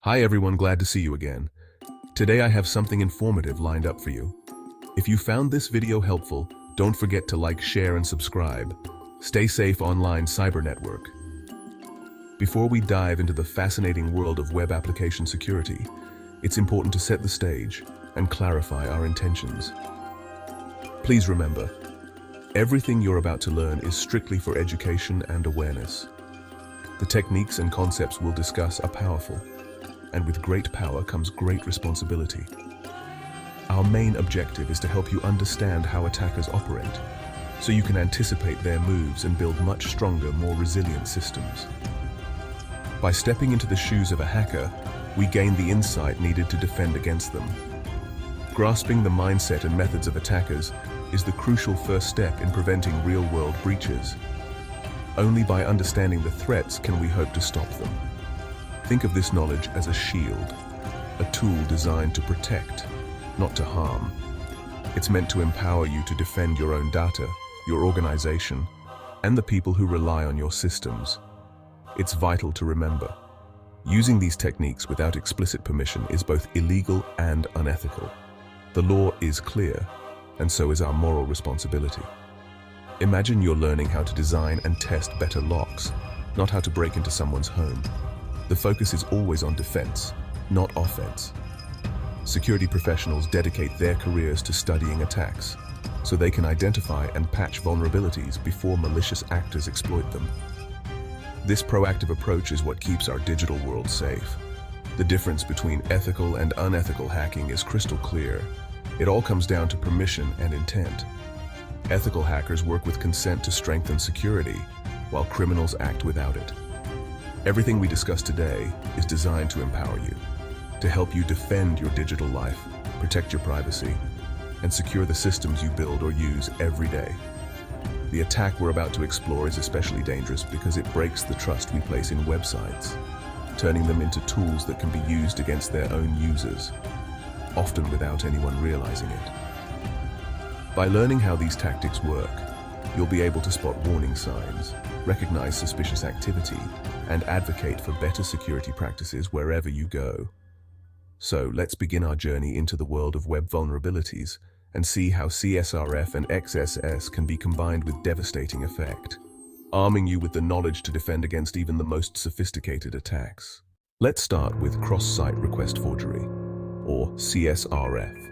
Hi everyone, glad to see you again. Today I have something informative lined up for you. If you found this video helpful, don't forget to like, share, and subscribe. Stay safe online cyber network. Before we dive into the fascinating world of web application security, it's important to set the stage and clarify our intentions. Please remember, everything you're about to learn is strictly for education and awareness. The techniques and concepts we'll discuss are powerful, and with great power comes great responsibility. Our main objective is to help you understand how attackers operate, so you can anticipate their moves and build much stronger, more resilient systems. By stepping into the shoes of a hacker, we gain the insight needed to defend against them. Grasping the mindset and methods of attackers is the crucial first step in preventing real-world breaches. Only by understanding the threats can we hope to stop them. Think of this knowledge as a shield, a tool designed to protect, not to harm. It's meant to empower you to defend your own data, your organization, and the people who rely on your systems. It's vital to remember, using these techniques without explicit permission is both illegal and unethical. The law is clear, and so is our moral responsibility. Imagine you're learning how to design and test better locks, not how to break into someone's home. The focus is always on defense, not offense. Security professionals dedicate their careers to studying attacks, so they can identify and patch vulnerabilities before malicious actors exploit them. This proactive approach is what keeps our digital world safe. The difference between ethical and unethical hacking is crystal clear. It all comes down to permission and intent. Ethical hackers work with consent to strengthen security, while criminals act without it. Everything we discuss today is designed to empower you, to help you defend your digital life, protect your privacy, and secure the systems you build or use every day. The attack we're about to explore is especially dangerous because it breaks the trust we place in websites, turning them into tools that can be used against their own users, often without anyone realizing it. By learning how these tactics work, you'll be able to spot warning signs, recognize suspicious activity, and advocate for better security practices wherever you go. So let's begin our journey into the world of web vulnerabilities and see how CSRF and XSS can be combined with devastating effect, arming you with the knowledge to defend against even the most sophisticated attacks. Let's start with cross-site request forgery, or CSRF.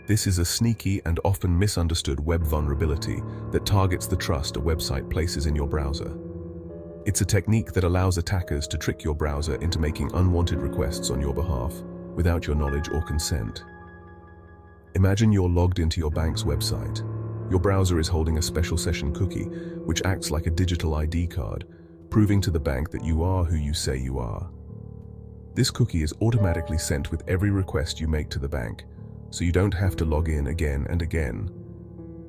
This is a sneaky and often misunderstood web vulnerability that targets the trust a website places in your browser. It's a technique that allows attackers to trick your browser into making unwanted requests on your behalf without your knowledge or consent. Imagine you're logged into your bank's website. Your browser is holding a special session cookie, which acts like a digital ID card, proving to the bank that you are who you say you are. This cookie is automatically sent with every request you make to the bank, so you don't have to log in again and again.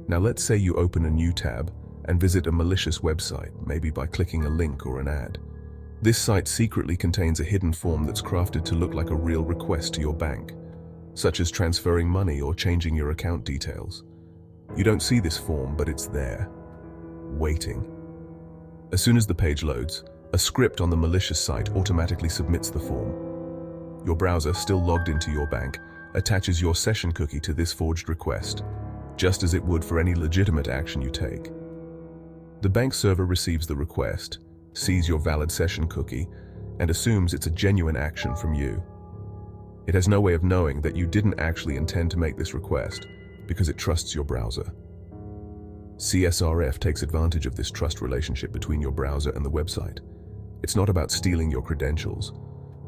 Now let's say you open a new tab and visit a malicious website, maybe by clicking a link or an ad. This site secretly contains a hidden form that's crafted to look like a real request to your bank, such as transferring money or changing your account details. You don't see this form, but it's there, waiting. As soon as the page loads, a script on the malicious site automatically submits the form. Your browser, still logged into your bank, attaches your session cookie to this forged request, just as it would for any legitimate action you take. The bank server receives the request, sees your valid session cookie, and assumes it's a genuine action from you. It has no way of knowing that you didn't actually intend to make this request because it trusts your browser. CSRF takes advantage of this trust relationship between your browser and the website. It's not about stealing your credentials,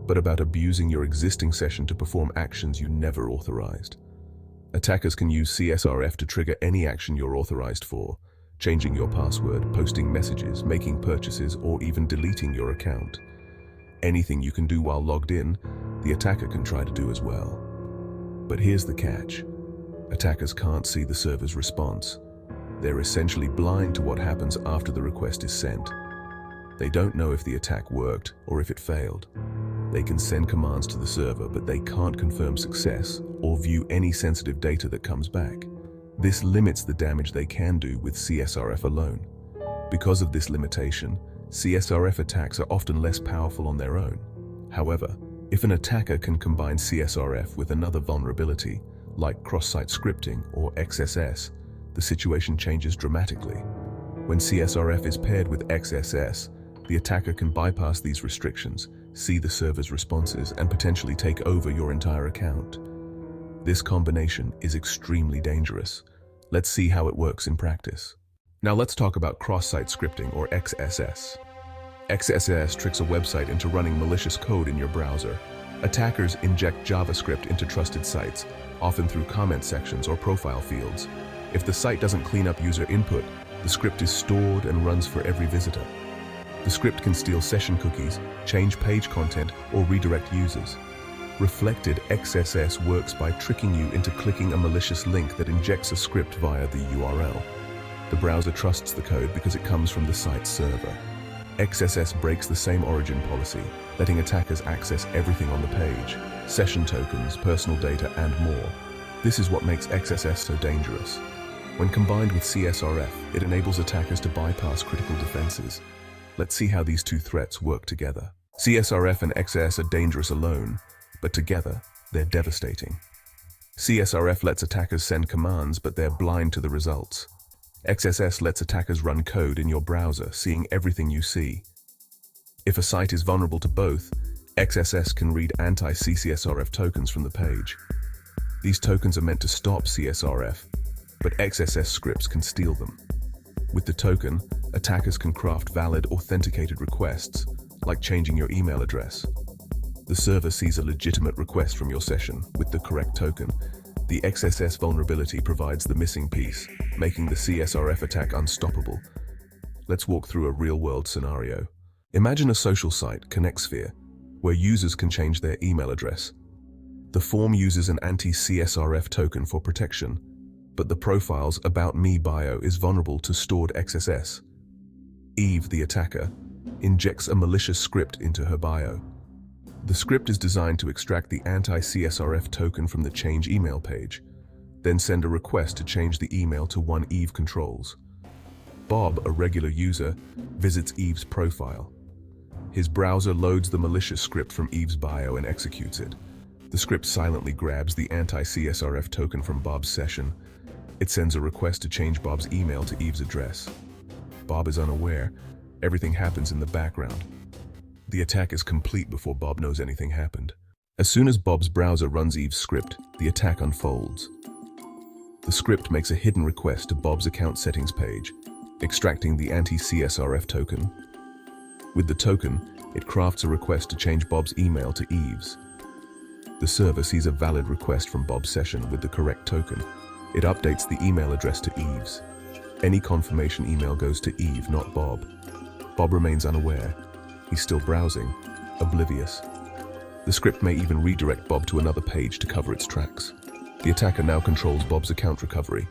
but about abusing your existing session to perform actions you never authorized. Attackers can use CSRF to trigger any action you're authorized for, changing your password, posting messages, making purchases, or even deleting your account. Anything you can do while logged in, the attacker can try to do as well. But here's the catch. Attackers can't see the server's response. They're essentially blind to what happens after the request is sent. They don't know if the attack worked or if it failed. They can send commands to the server, but they can't confirm success or view any sensitive data that comes back. This limits the damage they can do with CSRF alone. Because of this limitation, CSRF attacks are often less powerful on their own. However, If an attacker can combine CSRF with another vulnerability, like cross-site scripting or XSS, the situation changes dramatically. When CSRF is paired with XSS, the attacker can bypass these restrictions, see the server's responses, and potentially take over your entire account. This combination is extremely dangerous. Let's see how it works in practice. Now let's talk about cross-site scripting or XSS. XSS tricks a website into running malicious code in your browser. Attackers inject JavaScript into trusted sites, often through comment sections or profile fields. If the site doesn't clean up user input, the script is stored and runs for every visitor. The script can steal session cookies, change page content, or redirect users. Reflected XSS works by tricking you into clicking a malicious link that injects a script via the URL. The browser trusts the code because it comes from the site's server. XSS breaks the same origin policy, letting attackers access everything on the page: session tokens, personal data, and more. This is what makes XSS so dangerous. When combined with CSRF, it enables attackers to bypass critical defenses. Let's see how these two threats work together. CSRF and XSS are dangerous alone, but together, they're devastating. CSRF lets attackers send commands, but they're blind to the results. XSS lets attackers run code in your browser, seeing everything you see. If a site is vulnerable to both, XSS can read anti-CSRF tokens from the page. These tokens are meant to stop CSRF, but XSS scripts can steal them. With the token, attackers can craft valid, authenticated requests, like changing your email address. The server sees a legitimate request from your session with the correct token. The XSS vulnerability provides the missing piece, making the CSRF attack unstoppable. Let's walk through a real-world scenario. Imagine a social site, ConnectSphere, where users can change their email address. The form uses an anti-CSRF token for protection, but the profile's About Me bio is vulnerable to stored XSS. Eve, the attacker, injects a malicious script into her bio. The script is designed to extract the anti-CSRF token from the Change email page, then send a request to change the email to one Eve controls. Bob, a regular user, visits Eve's profile. His browser loads the malicious script from Eve's bio and executes it. The script silently grabs the anti-CSRF token from Bob's session. It sends a request to change Bob's email to Eve's address. Bob is unaware. Everything happens in the background. The attack is complete before Bob knows anything happened. As soon as Bob's browser runs Eve's script, the attack unfolds. The script makes a hidden request to Bob's account settings page, extracting the anti-CSRF token. With the token, it crafts a request to change Bob's email to Eve's. The server sees a valid request from Bob's session with the correct token. It updates the email address to Eve's. Any confirmation email goes to Eve, not Bob. Bob remains unaware. He's still browsing, oblivious. The script may even redirect Bob to another page to cover its tracks. The attacker now controls Bob's account recovery.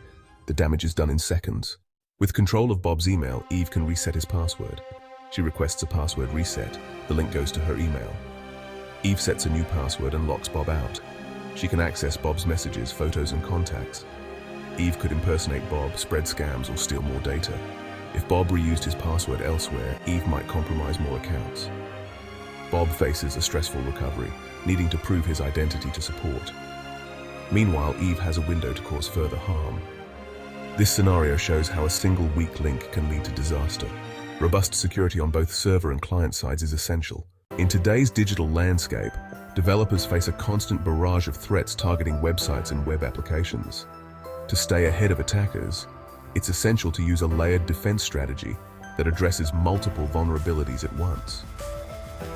The damage is done in seconds. With control of Bob's email, Eve can reset his password. She requests a password reset. The link goes to her email. Eve sets a new password and locks Bob out. She can access Bob's messages, photos, and contacts. Eve could impersonate Bob, spread scams, or steal more data. If Bob reused his password elsewhere, Eve might compromise more accounts. Bob faces a stressful recovery, needing to prove his identity to support. Meanwhile, Eve has a window to cause further harm. This scenario shows how a single weak link can lead to disaster. Robust security on both server and client sides is essential. In today's digital landscape, developers face a constant barrage of threats targeting websites and web applications. To stay ahead of attackers, it's essential to use a layered defense strategy that addresses multiple vulnerabilities at once.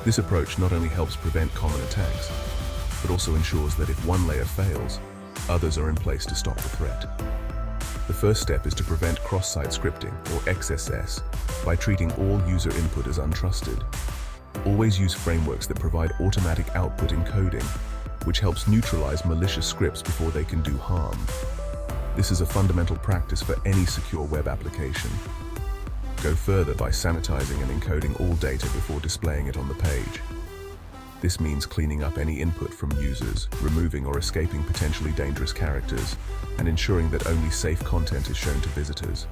This approach not only helps prevent common attacks, but also ensures that if one layer fails, others are in place to stop the threat. The first step is to prevent cross-site scripting, or XSS, by treating all user input as untrusted. Always use frameworks that provide automatic output encoding, which helps neutralize malicious scripts before they can do harm. This is a fundamental practice for any secure web application. Go further by sanitizing and encoding all data before displaying it on the page. This means cleaning up any input from users, removing or escaping potentially dangerous characters, and ensuring that only safe content is shown to visitors.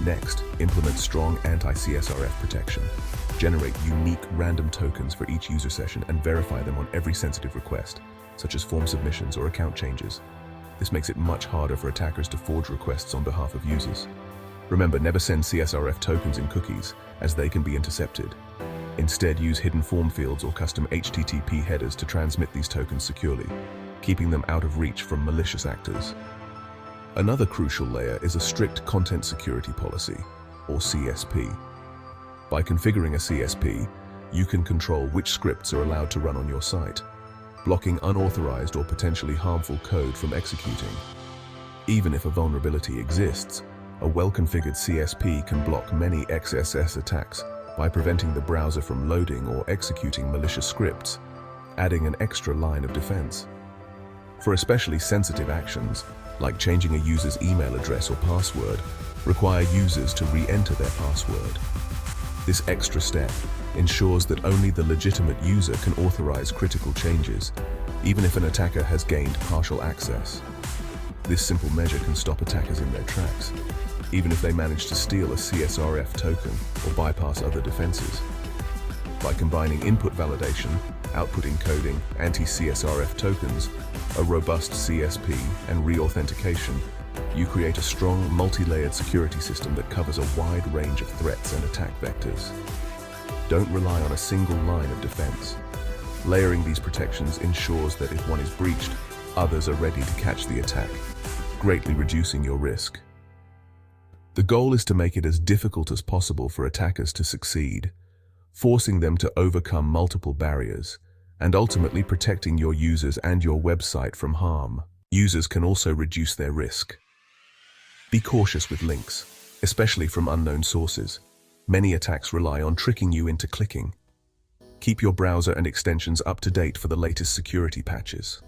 Next, implement strong anti-CSRF protection. generate unique random tokens for each user session and verify them on every sensitive request, such as form submissions or account changes. This makes it much harder for attackers to forge requests on behalf of users. Remember, never send CSRF tokens in cookies, as they can be intercepted. Instead, use hidden form fields or custom HTTP headers to transmit these tokens securely, keeping them out of reach from malicious actors. Another crucial layer is a strict content security policy, or CSP. By configuring a CSP, you can control which scripts are allowed to run on your site, blocking unauthorized or potentially harmful code from executing. Even if a vulnerability exists, a well-configured CSP can block many XSS attacks by preventing the browser from loading or executing malicious scripts, adding an extra line of defense. For especially sensitive actions, like changing a user's email address or password, require users to re-enter their password. This extra step ensures that only the legitimate user can authorize critical changes, even if an attacker has gained partial access. This simple measure can stop attackers in their tracks, even if they manage to steal a CSRF token or bypass other defenses. By combining input validation, output encoding, anti-CSRF tokens, a robust CSP, and re-authentication, you create a strong, multi-layered security system that covers a wide range of threats and attack vectors. Don't rely on a single line of defense. Layering these protections ensures that if one is breached, others are ready to catch the attack, greatly reducing your risk. The goal is to make it as difficult as possible for attackers to succeed, forcing them to overcome multiple barriers, and ultimately protecting your users and your website from harm. Users can also reduce their risk. Be cautious with links, especially from unknown sources. Many attacks rely on tricking you into clicking. Keep your browser and extensions up to date for the latest security patches.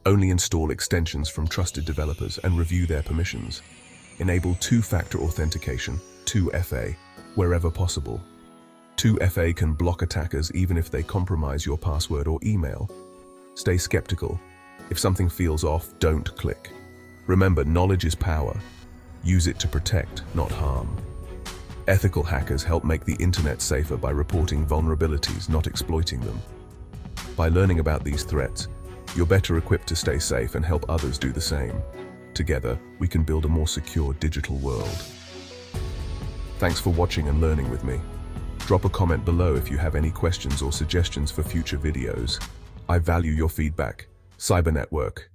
Only install extensions from trusted developers and review their permissions. Enable two-factor authentication, 2FA, wherever possible. 2FA can block attackers even if they compromise your password or email. Stay skeptical. If something feels off, don't click. Remember, knowledge is power. Use it to protect, not harm. Ethical hackers help make the internet safer by reporting vulnerabilities, not exploiting them. By learning about these threats, you're better equipped to stay safe and help others do the same. Together, we can build a more secure digital world. Thanks for watching and learning with me. Drop a comment below if you have any questions or suggestions for future videos. I value your feedback. Cyber Network.